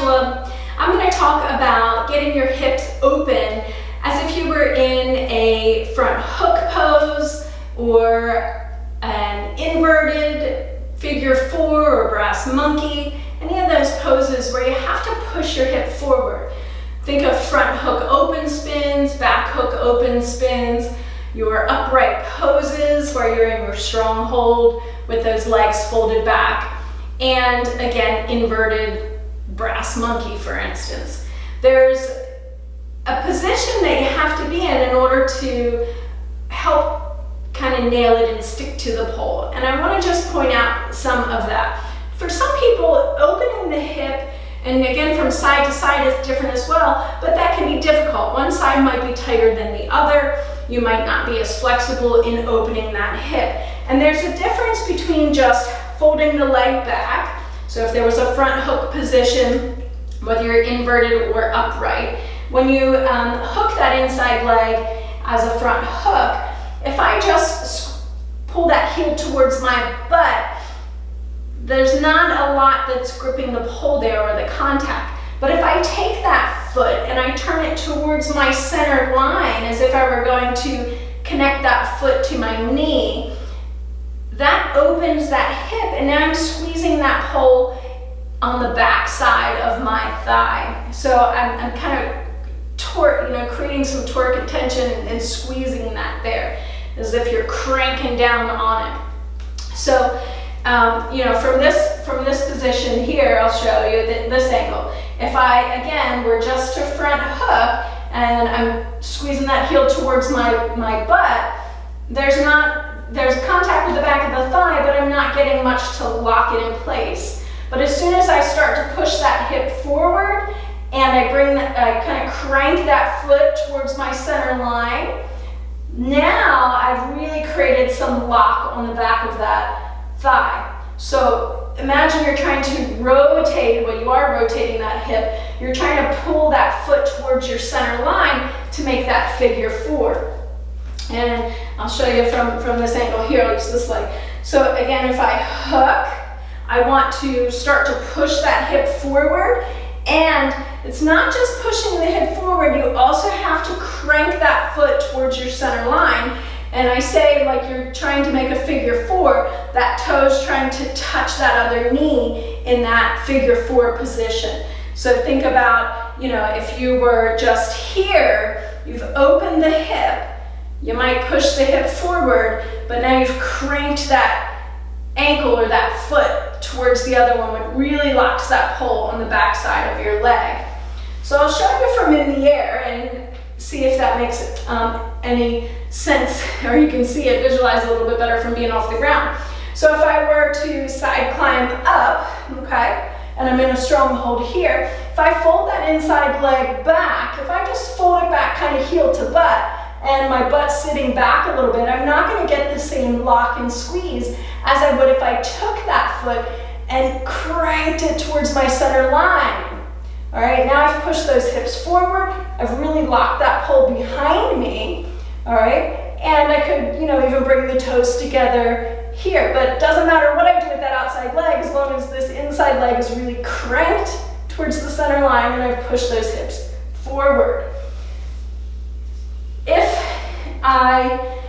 Angela. I'm going to talk about getting your hips open as if you were in a front hook pose or an inverted figure four or brass monkey, any of those poses where you have to push your hip forward. Think of front hook open spins, back hook open spins, your upright poses where you're in your strong hold with those legs folded back, and again, inverted brass monkey, for instance. There's a position that you have to be in order to help kind of nail it and stick to the pole. And I want to just point out some of that. For some people, opening the hip, and again from side to side is different as well, but that can be difficult. One side might be tighter than the other. You might not be as flexible in opening that hip. And there's a difference between just folding the leg back. So if there was a front hook position, whether you're inverted or upright, when you hook that inside leg as a front hook, if I just pull that heel towards my butt, there's not a lot that's gripping the pole there or the contact. But if I take that foot and I turn it towards my center line as if I were going to connect that foot to my knee, that opens that hip, and now I'm squeezing that pole on the back side of my thigh. So I'm kind of creating some torque and tension and squeezing that there, as if you're cranking down on it. So, from this position here, I'll show you this angle. If I, again, were just to front hook and I'm squeezing that heel towards my butt, there's contact with the back of the thigh, but I'm not getting much to lock it in place. But as soon as I start to push that hip forward and I kind of crank that foot towards my center line, now I've really created some lock on the back of that thigh. So imagine you're trying to rotate, you are rotating that hip, you're trying to pull that foot towards your center line to make that figure four. And I'll show you from this angle here, like this leg. So again, if I hook, I want to start to push that hip forward, and it's not just pushing the hip forward, you also have to crank that foot towards your center line. And I say, like you're trying to make a figure four, that toe's trying to touch that other knee in that figure four position. So think about, if you were just here, you've opened the hip, you might push the hip forward, but now you've cranked that ankle or that foot towards the other one, which really locks that pole on the back side of your leg. So I'll show you from in the air and see if that makes any sense, or you can see it, visualize a little bit better from being off the ground. So if I were to side climb up, okay, and I'm in a strong hold here, if I fold that inside leg back, if I just fold it back kind of heel to butt, and my butt's sitting back a little bit, I'm not going to get the same lock and squeeze as I would if I took that foot and cranked it towards my center line. All right, now I've pushed those hips forward, I've really locked that pole behind me, all right, and I could, even bring the toes together here, but it doesn't matter what I do with that outside leg as long as this inside leg is really cranked towards the center line and I've pushed those hips forward. If I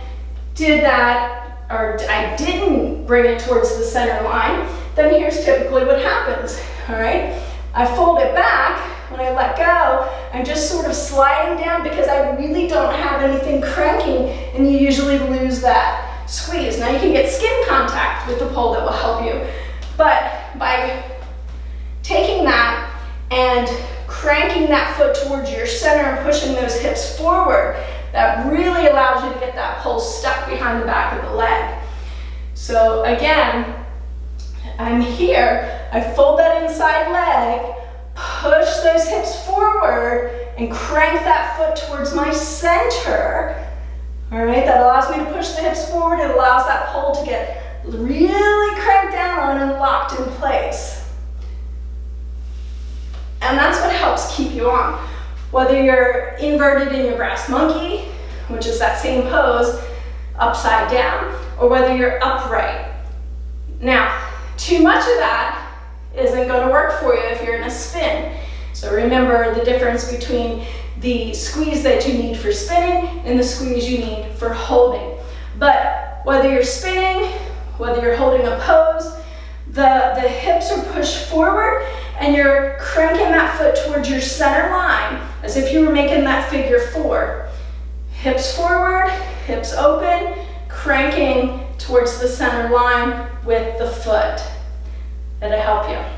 did that, or I didn't bring it towards the center line, then here's typically what happens, all right? I fold it back, when I let go, I'm just sort of sliding down because I really don't have anything cranking, and you usually lose that squeeze. Now you can get skin contact with the pole that will help you, but by taking that and cranking that foot towards your center and pushing those hips forward, that really allows you to get that pole stuck behind the back of the leg. So again, I'm here, I fold that inside leg, push those hips forward, and crank that foot towards my center. All right, that allows me to push the hips forward. It allows that pole to get really cranked down on and locked in place. And that's what helps keep you on. Whether you're inverted in your brass monkey, which is that same pose, upside down, or whether you're upright. Now, too much of that isn't going to work for you if you're in a spin. So remember the difference between the squeeze that you need for spinning and the squeeze you need for holding. But whether you're spinning, whether you're holding a pose, the hips are pushed forward and you're cranking that foot towards your center line as if you were making that figure 4. Hips forward, hips open, cranking towards the center line with the foot. That'll help you.